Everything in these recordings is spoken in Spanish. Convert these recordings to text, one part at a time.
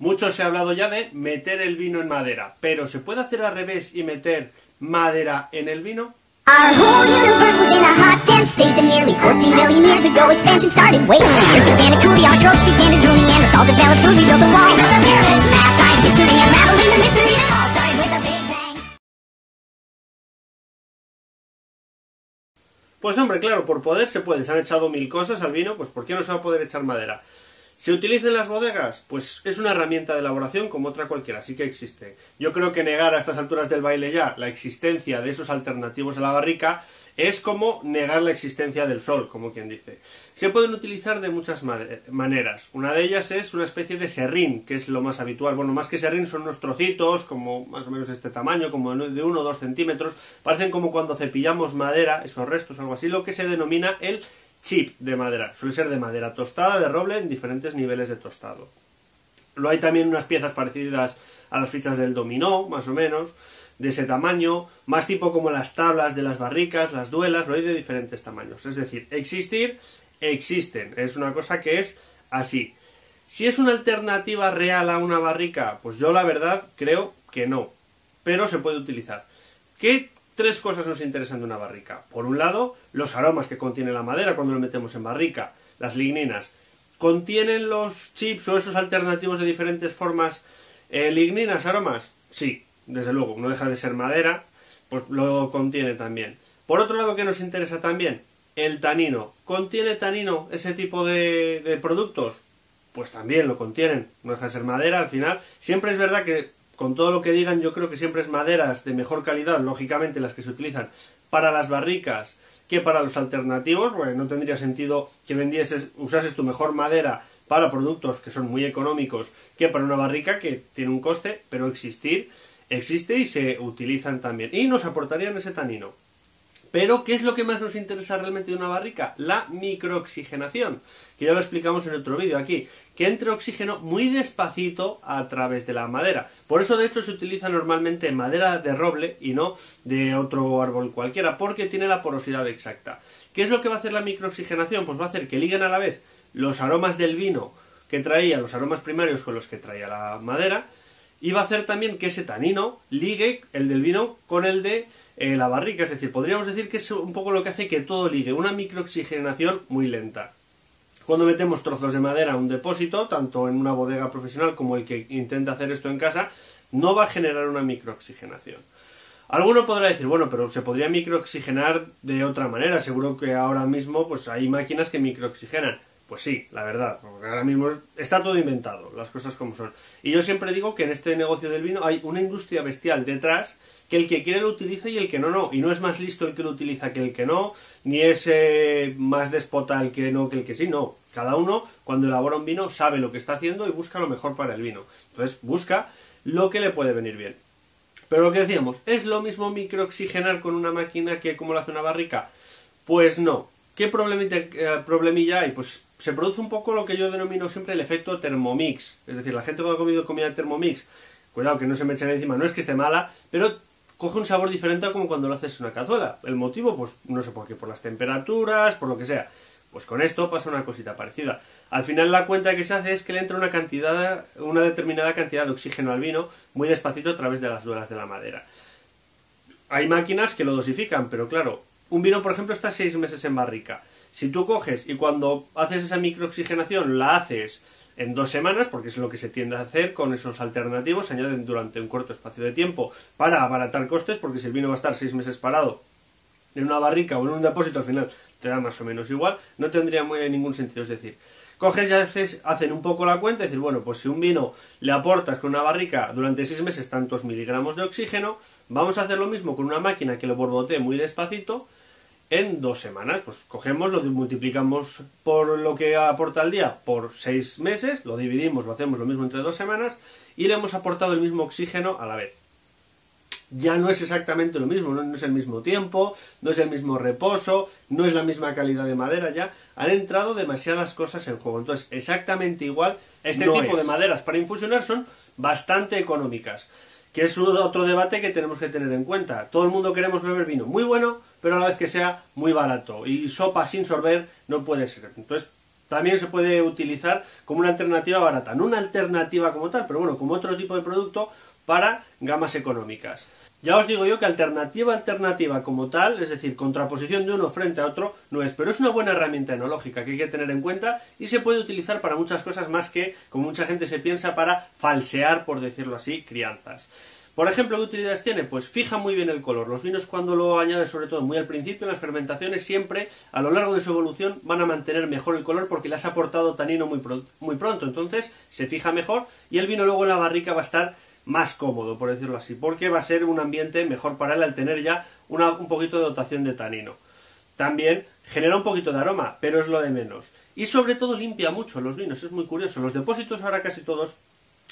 Mucho se ha hablado ya de meter el vino en madera, pero ¿se puede hacer al revés y meter madera en el vino? Our whole universe was in a hot, dense state that nearly 14 billion years ago expansion started. Wait, the earth began to cool, the autotrophs began to drool, Neanderthals developed tools, we built a wall. We built the pyramids, math, science, history, unraveling the mystery that all started with a big bang. Pues hombre, claro, por poder se puede. Se han echado mil cosas al vino, pues ¿por qué no se va a poder echar madera? ¿Se utiliza en las bodegas? Pues es una herramienta de elaboración como otra cualquiera, sí que existe. Yo creo que negar a estas alturas del baile ya la existencia de esos alternativos a la barrica es como negar la existencia del sol, como quien dice. Se pueden utilizar de muchas maneras. Una de ellas es una especie de serrín, que es lo más habitual. Bueno, más que serrín son unos trocitos, como más o menos de este tamaño, como de 1 o 2 centímetros. Parecen como cuando cepillamos madera, esos restos, algo así, lo que se denomina el chip de madera. Suele ser de madera tostada, de roble, en diferentes niveles de tostado. Lo hay también unas piezas parecidas a las fichas del dominó, más o menos, de ese tamaño, más tipo como las tablas de las barricas, las duelas, lo hay de diferentes tamaños. Es decir, existir, existen. Es una cosa que es así. Si es una alternativa real a una barrica, pues yo la verdad creo que no, pero se puede utilizar. ¿Qué tres cosas nos interesan de una barrica? Por un lado, los aromas que contiene la madera cuando lo metemos en barrica, las ligninas. ¿Contienen los chips o esos alternativos de diferentes formas ligninas, aromas? Sí, desde luego, no deja de ser madera, pues lo contiene también. Por otro lado, ¿qué nos interesa también? El tanino. ¿Contiene tanino ese tipo de productos? Pues también lo contienen, no deja de ser madera al final. Siempre es verdad que con todo lo que digan, yo creo que siempre es maderas de mejor calidad, lógicamente las que se utilizan para las barricas que para los alternativos, porque no tendría sentido que usases tu mejor madera para productos que son muy económicos que para una barrica que tiene un coste, pero existe y se utilizan también. Y nos aportarían ese tanino. Pero, ¿qué es lo que más nos interesa realmente de una barrica? La microoxigenación, que ya lo explicamos en otro vídeo aquí, que entre oxígeno muy despacito a través de la madera. Por eso, de hecho, se utiliza normalmente madera de roble y no de otro árbol cualquiera, porque tiene la porosidad exacta. ¿Qué es lo que va a hacer la microoxigenación? Pues va a hacer que liguen a la vez los aromas del vino que traía, los aromas primarios con los que traía la madera, y va a hacer también que ese tanino ligue el del vino con el de la barrica, es decir, podríamos decir que es un poco lo que hace que todo ligue, una microoxigenación muy lenta. Cuando metemos trozos de madera a un depósito, tanto en una bodega profesional como el que intenta hacer esto en casa, no va a generar una microoxigenación. Alguno podrá decir, bueno, pero se podría microoxigenar de otra manera, seguro que ahora mismo pues hay máquinas que microoxigenan. Pues sí, la verdad, porque ahora mismo está todo inventado, las cosas como son. Y yo siempre digo que en este negocio del vino hay una industria bestial detrás, que el que quiere lo utiliza y el que no, no. Y no es más listo el que lo utiliza que el que no, ni es más déspota el que no que el que sí, no. Cada uno, cuando elabora un vino, sabe lo que está haciendo y busca lo mejor para el vino. Entonces, busca lo que le puede venir bien. Pero lo que decíamos, ¿es lo mismo microoxigenar con una máquina que como lo hace una barrica? Pues no. ¿Qué problemilla hay? Pues se produce un poco lo que yo denomino siempre el efecto Thermomix. Es decir, la gente cuando ha comido comida Thermomix, cuidado que no se me echen encima, no es que esté mala, pero coge un sabor diferente a como cuando lo haces en una cazuela. El motivo, pues no sé por qué, por las temperaturas, por lo que sea. Pues con esto pasa una cosita parecida. Al final la cuenta que se hace es que le entra una determinada cantidad de oxígeno al vino muy despacito a través de las duelas de la madera. Hay máquinas que lo dosifican, pero claro, un vino, por ejemplo, está 6 meses en barrica. Si tú coges y cuando haces esa microoxigenación la haces en 2 semanas, porque es lo que se tiende a hacer con esos alternativos, se añaden durante un corto espacio de tiempo para abaratar costes, porque si el vino va a estar 6 meses parado en una barrica o en un depósito, al final te da más o menos igual, no tendría ningún sentido. Es decir, coges y hacen un poco la cuenta y decir, bueno, pues si un vino le aportas con una barrica durante 6 meses tantos miligramos de oxígeno, vamos a hacer lo mismo con una máquina que lo borbotee muy despacito en 2 semanas. Pues cogemos, lo multiplicamos por lo que aporta al día por 6 meses, lo dividimos, lo hacemos lo mismo entre 2 semanas y le hemos aportado el mismo oxígeno a la vez. Ya no es exactamente lo mismo, no es el mismo tiempo, no es el mismo reposo, no es la misma calidad de madera, ya han entrado demasiadas cosas en juego. Entonces, exactamente igual, este tipo de maderas para infusionar son bastante económicas, que es otro debate que tenemos que tener en cuenta. Todo el mundo queremos beber vino muy bueno, pero a la vez que sea muy barato, y sopa sin sorber no puede ser. Entonces, también se puede utilizar como una alternativa barata, no una alternativa como tal, pero bueno, como otro tipo de producto para gamas económicas. Ya os digo yo que alternativa como tal, es decir, contraposición de uno frente a otro, no es, pero es una buena herramienta enológica que hay que tener en cuenta y se puede utilizar para muchas cosas más que, como mucha gente se piensa, para falsear, por decirlo así, crianzas. Por ejemplo, ¿qué utilidades tiene? Pues fija muy bien el color. Los vinos cuando lo añades, sobre todo muy al principio, en las fermentaciones, siempre a lo largo de su evolución van a mantener mejor el color porque le has aportado tanino muy pronto. Entonces se fija mejor y el vino luego en la barrica va a estar más cómodo, por decirlo así, porque va a ser un ambiente mejor para él al tener ya un poquito de dotación de tanino. También genera un poquito de aroma, pero es lo de menos. Y sobre todo limpia mucho los vinos, es muy curioso. Los depósitos ahora casi todos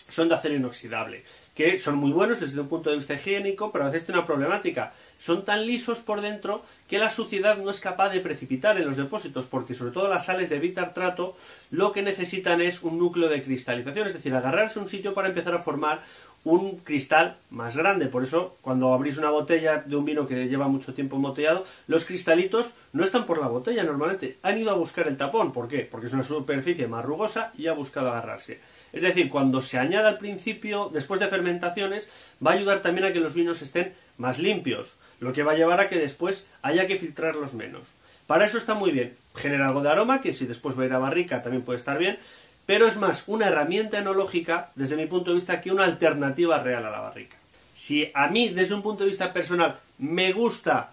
son de acero inoxidable, que son muy buenos desde un punto de vista higiénico, pero a veces tienen una problemática. Son tan lisos por dentro que la suciedad no es capaz de precipitar en los depósitos, porque sobre todo las sales de bitartrato lo que necesitan es un núcleo de cristalización, es decir, agarrarse a un sitio para empezar a formar un cristal más grande. Por eso, cuando abrís una botella de un vino que lleva mucho tiempo embotellado, los cristalitos no están por la botella normalmente, han ido a buscar el tapón. ¿Por qué? Porque es una superficie más rugosa y ha buscado agarrarse. Es decir, cuando se añade al principio, después de fermentaciones, va a ayudar también a que los vinos estén más limpios, lo que va a llevar a que después haya que filtrarlos menos. Para eso está muy bien. Genera algo de aroma, que si después va a ir a barrica también puede estar bien, pero es más una herramienta enológica, desde mi punto de vista, que una alternativa real a la barrica. Si a mí, desde un punto de vista personal, me gusta,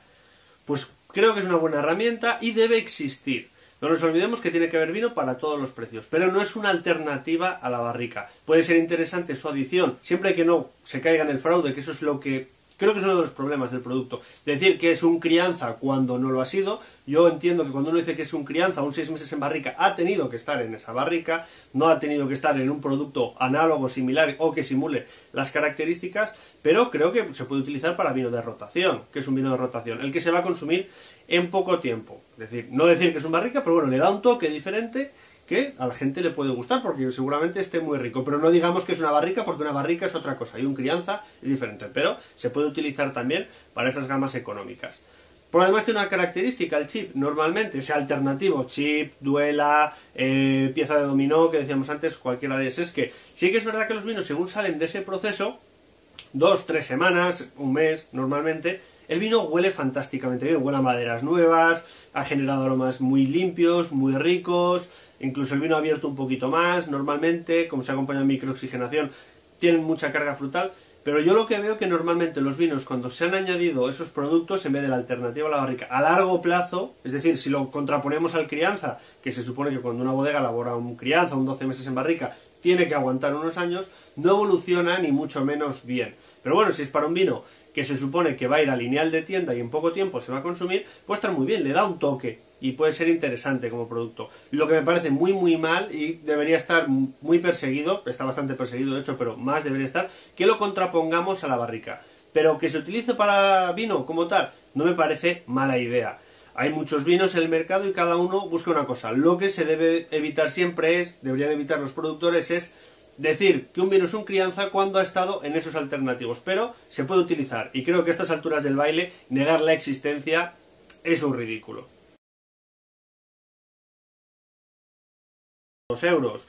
pues creo que es una buena herramienta y debe existir. No nos olvidemos que tiene que haber vino para todos los precios, pero no es una alternativa a la barrica. Puede ser interesante su adición, siempre que no se caiga en el fraude, que eso es lo que creo que es uno de los problemas del producto. Decir que es un crianza cuando no lo ha sido. Yo entiendo que cuando uno dice que es un crianza, un 6 meses en barrica, ha tenido que estar en esa barrica, no ha tenido que estar en un producto análogo, similar o que simule las características, pero creo que se puede utilizar para vino de rotación, que es un vino de rotación, el que se va a consumir en poco tiempo. Es decir, no decir que es un barrica, pero bueno, le da un toque diferente que a la gente le puede gustar porque seguramente esté muy rico, pero no digamos que es una barrica porque una barrica es otra cosa y un crianza es diferente, pero se puede utilizar también para esas gamas económicas. Por además tiene una característica, el chip normalmente sea alternativo, chip, duela, pieza de dominó, que decíamos antes, cualquiera de esas, es que sí que es verdad que los vinos según salen de ese proceso, 2, 3 semanas, un mes normalmente, el vino huele fantásticamente bien, huele a maderas nuevas, ha generado aromas muy limpios, muy ricos, incluso el vino abierto un poquito más, normalmente, como se acompaña en microoxigenación, tienen mucha carga frutal, pero yo lo que veo que normalmente los vinos, cuando se han añadido esos productos, en vez de la alternativa a la barrica, a largo plazo, es decir, si lo contraponemos al crianza, que se supone que cuando una bodega elabora un crianza, un 12 meses en barrica, tiene que aguantar unos años, no evoluciona ni mucho menos bien. Pero bueno, si es para un vino que se supone que va a ir a lineal de tienda y en poco tiempo se va a consumir, puede estar muy bien, le da un toque y puede ser interesante como producto. Lo que me parece muy mal y debería estar muy perseguido, está bastante perseguido de hecho, pero más debería estar, que lo contrapongamos a la barrica. Pero que se utilice para vino como tal, no me parece mala idea. Hay muchos vinos en el mercado y cada uno busca una cosa. Lo que se debe evitar siempre es, deberían evitar los productores, es decir que un vino es un crianza cuando ha estado en esos alternativos, pero se puede utilizar y creo que a estas alturas del baile negar la existencia es un ridículo. €2,